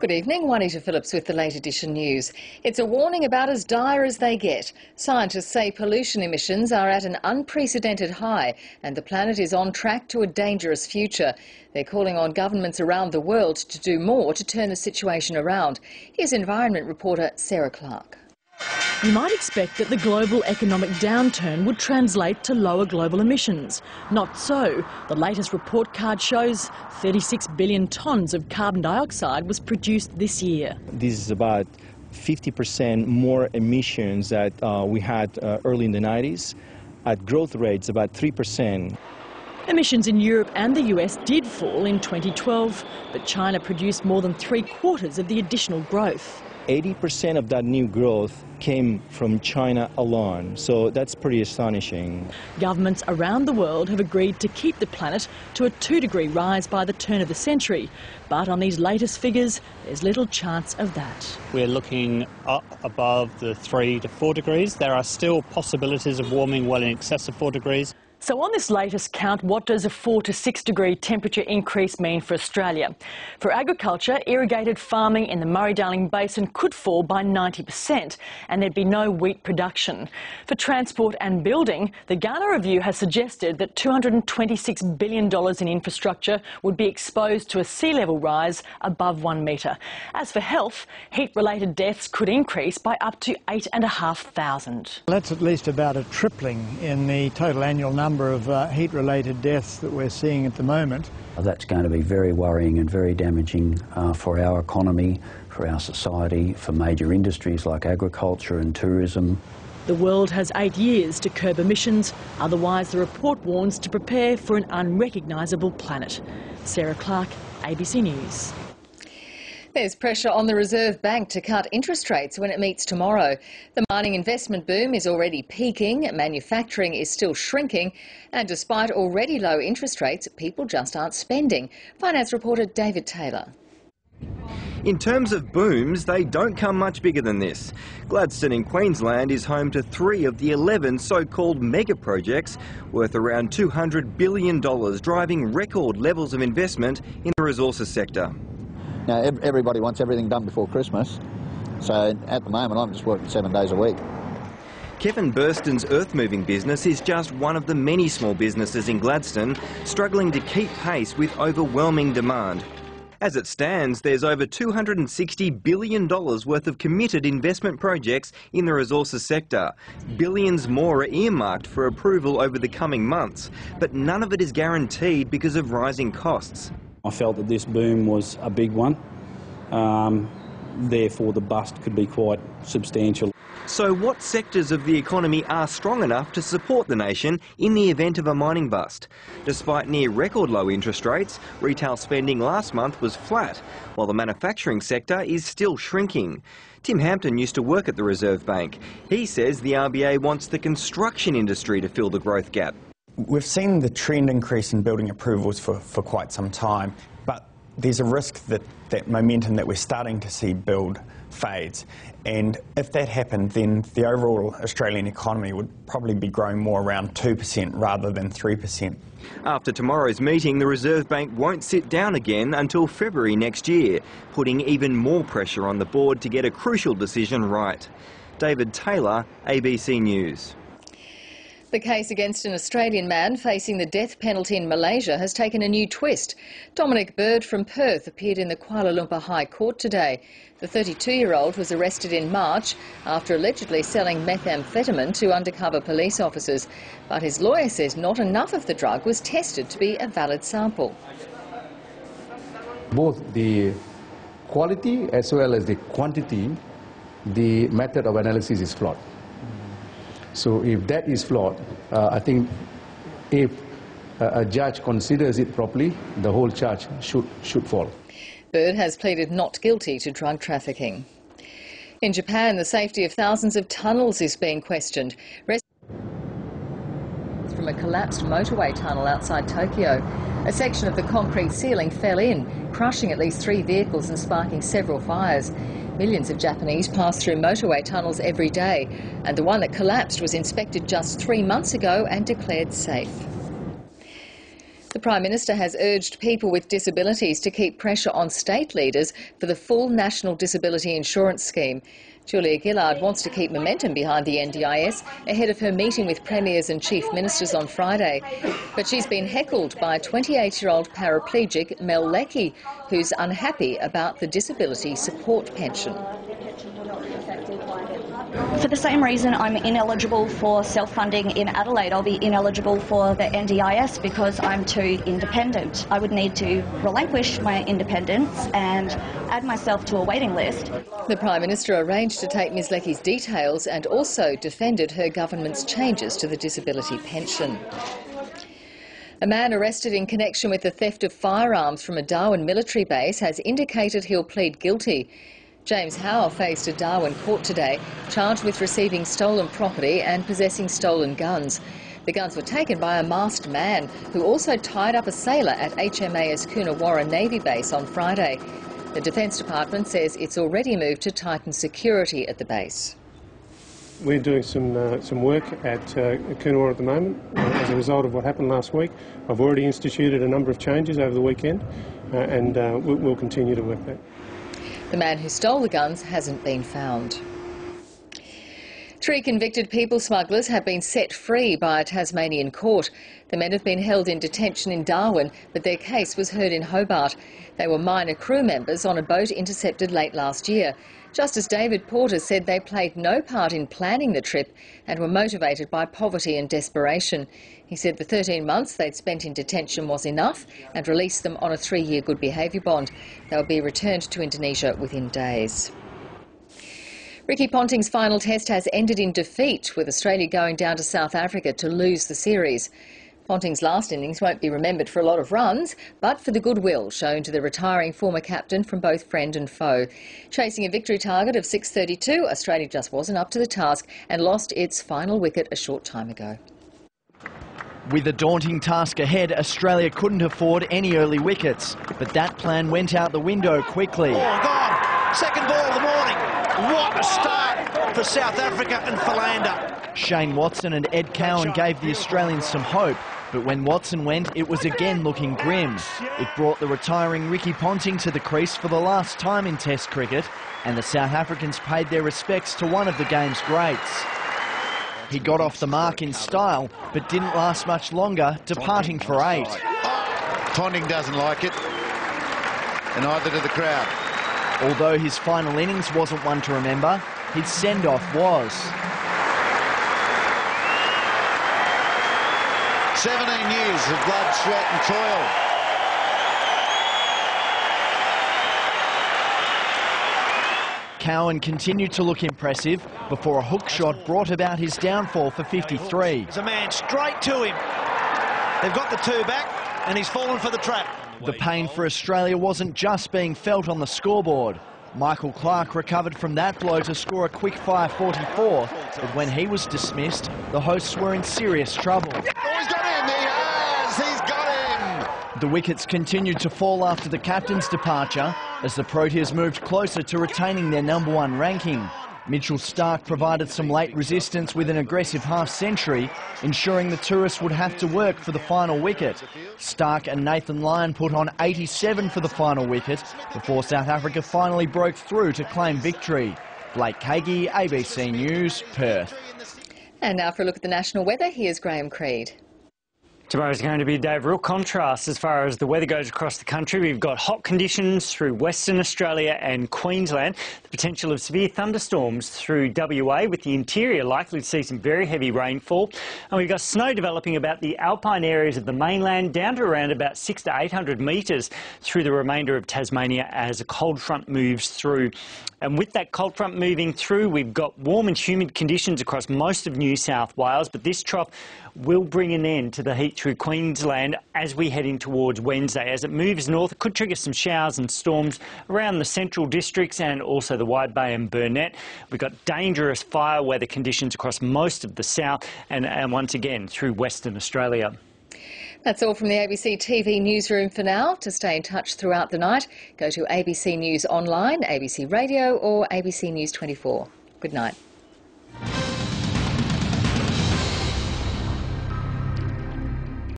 Good evening, Juanita Phillips with the late edition news. It's a warning about as dire as they get. Scientists say pollution emissions are at an unprecedented high and the planet is on track to a dangerous future. They're calling on governments around the world to do more to turn the situation around. Here's environment reporter Sarah Clark. You might expect that the global economic downturn would translate to lower global emissions. Not so. The latest report card shows 36 billion tonnes of carbon dioxide was produced this year. This is about 50% more emissions that we had early in the 90s, at growth rates about 3%. Emissions in Europe and the US did fall in 2012, but China produced more than 3/4 of the additional growth. 80% of that new growth came from China alone, so that's pretty astonishing. Governments around the world have agreed to keep the planet to a 2-degree rise by the turn of the century, but on these latest figures, there's little chance of that. We're looking up above the 3 to 4 degrees. There are still possibilities of warming well in excess of 4 degrees. So on this latest count, what does a 4 to 6 degree temperature increase mean for Australia? For agriculture, irrigated farming in the Murray-Darling Basin could fall by 90% and there'd be no wheat production. For transport and building, the Ghana Review has suggested that $226 billion in infrastructure would be exposed to a sea level rise above 1 metre. As for health, heat-related deaths could increase by up to 8,500. That's at least about a tripling in the total annual number of heat-related deaths that we're seeing at the moment. That's going to be very worrying and very damaging for our economy, for our society, for major industries like agriculture and tourism. The world has 8 years to curb emissions, otherwise the report warns to prepare for an unrecognisable planet. Sarah Clark, ABC News. There's pressure on the Reserve Bank to cut interest rates when it meets tomorrow. The mining investment boom is already peaking, manufacturing is still shrinking, and despite already low interest rates, people just aren't spending. Finance reporter David Taylor. In terms of booms, they don't come much bigger than this. Gladstone in Queensland is home to 3 of the 11 so-called mega projects worth around $200 billion, driving record levels of investment in the resources sector. Now, everybody wants everything done before Christmas, so at the moment I'm just working 7 days a week. Kevin Burston's earth-moving business is just one of the many small businesses in Gladstone struggling to keep pace with overwhelming demand. As it stands, there's over $260 billion worth of committed investment projects in the resources sector. Billions more are earmarked for approval over the coming months, but none of it is guaranteed because of rising costs. I felt that this boom was a big one, therefore the bust could be quite substantial. So what sectors of the economy are strong enough to support the nation in the event of a mining bust? Despite near record low interest rates, retail spending last month was flat, while the manufacturing sector is still shrinking. Tim Hampton used to work at the Reserve Bank. He says the RBA wants the construction industry to fill the growth gap. We've seen the trend increase in building approvals for quite some time, but there's a risk that that momentum that we're starting to see build fades. And if that happened, then the overall Australian economy would probably be growing more around 2% rather than 3%. After tomorrow's meeting, the Reserve Bank won't sit down again until February next year, putting even more pressure on the board to get a crucial decision right. David Taylor, ABC News. The case against an Australian man facing the death penalty in Malaysia has taken a new twist. Dominic Bird from Perth appeared in the Kuala Lumpur High Court today. The 32-year-old was arrested in March after allegedly selling methamphetamine to undercover police officers. But his lawyer says not enough of the drug was tested to be a valid sample. Both the quality as well as the quantity, the method of analysis is flawed. So if that is flawed, I think if a judge considers it properly, the whole charge should fall. Bird has pleaded not guilty to drug trafficking. In Japan, the safety of thousands of tunnels is being questioned. From a collapsed motorway tunnel outside Tokyo. A section of the concrete ceiling fell in, crushing at least 3 vehicles and sparking several fires. Millions of Japanese pass through motorway tunnels every day, and the one that collapsed was inspected just 3 months ago and declared safe. The Prime Minister has urged people with disabilities to keep pressure on state leaders for the full National Disability Insurance Scheme. Julia Gillard wants to keep momentum behind the NDIS ahead of her meeting with premiers and chief ministers on Friday. But she's been heckled by 28-year-old paraplegic Mel Leckie, who's unhappy about the disability support pension. For the same reason I'm ineligible for self-funding in Adelaide, I'll be ineligible for the NDIS because I'm too independent. I would need to relinquish my independence and add myself to a waiting list. The Prime Minister arranged to take Ms Leckie's details and also defended her government's changes to the disability pension. A man arrested in connection with the theft of firearms from a Darwin military base has indicated he'll plead guilty. James Howe faced a Darwin court today, charged with receiving stolen property and possessing stolen guns. The guns were taken by a masked man who also tied up a sailor at HMAS Coonawarra Navy Base on Friday. The Defence Department says it's already moved to tighten security at the base. We're doing some work at Coonawarra at the moment as a result of what happened last week. I've already instituted a number of changes over the weekend and we'll continue to work that. The man who stole the guns hasn't been found. 3 convicted people smugglers have been set free by a Tasmanian court. The men have been held in detention in Darwin, but their case was heard in Hobart. They were minor crew members on a boat intercepted late last year. Justice David Porter said they played no part in planning the trip and were motivated by poverty and desperation. He said the 13 months they'd spent in detention was enough and released them on a 3-year good behaviour bond. They'll be returned to Indonesia within days. Ricky Ponting's final test has ended in defeat, with Australia going down to South Africa to lose the series. Ponting's last innings won't be remembered for a lot of runs, but for the goodwill shown to the retiring former captain from both friend and foe. Chasing a victory target of 632, Australia just wasn't up to the task and lost its final wicket a short time ago. With a daunting task ahead, Australia couldn't afford any early wickets, but that plan went out the window quickly. Oh, gone! Second ball of the morning. What a start for South Africa and Philander. Shane Watson and Ed Cowan gave the Australians some hope, but when Watson went, it was again looking grim. It brought the retiring Ricky Ponting to the crease for the last time in Test cricket, and the South Africans paid their respects to one of the game's greats. He got off the mark in style, but didn't last much longer, departing for 8. Ponting doesn't like it, and neither do the crowd. Although his final innings wasn't one to remember, his send-off was. 17 years of blood, sweat and toil. Cowan continued to look impressive before a hook shot brought about his downfall for 53. There's a man straight to him. They've got the 2 back and he's fallen for the trap. The pain for Australia wasn't just being felt on the scoreboard. Michael Clark recovered from that blow to score a quick-fire 44, but when he was dismissed, the hosts were in serious trouble. Oh, he's got him! He has! He's got him! The wickets continued to fall after the captain's departure as the Proteas moved closer to retaining their #1 ranking. Mitchell Starc provided some late resistance with an aggressive half-century, ensuring the tourists would have to work for the final wicket. Starc and Nathan Lyon put on 87 for the final wicket before South Africa finally broke through to claim victory. Blake Kagi, ABC News, Perth. And now for a look at the national weather, here's Graham Creed. Tomorrow's going to be a day of real contrast as far as the weather goes across the country. We've got hot conditions through Western Australia and Queensland, the potential of severe thunderstorms through WA, with the interior likely to see some very heavy rainfall. And we've got snow developing about the alpine areas of the mainland down to around about 600 to 800 metres through the remainder of Tasmania as a cold front moves through. And with that cold front moving through, we've got warm and humid conditions across most of New South Wales, but this trough will bring an end to the heat through Queensland as we head in towards Wednesday. As it moves north, it could trigger some showers and storms around the central districts and also the Wide Bay and Burnett. We've got dangerous fire weather conditions across most of the south and once again through Western Australia. That's all from the ABC TV newsroom for now. To stay in touch throughout the night, go to ABC News Online, ABC Radio or ABC News 24. Good night.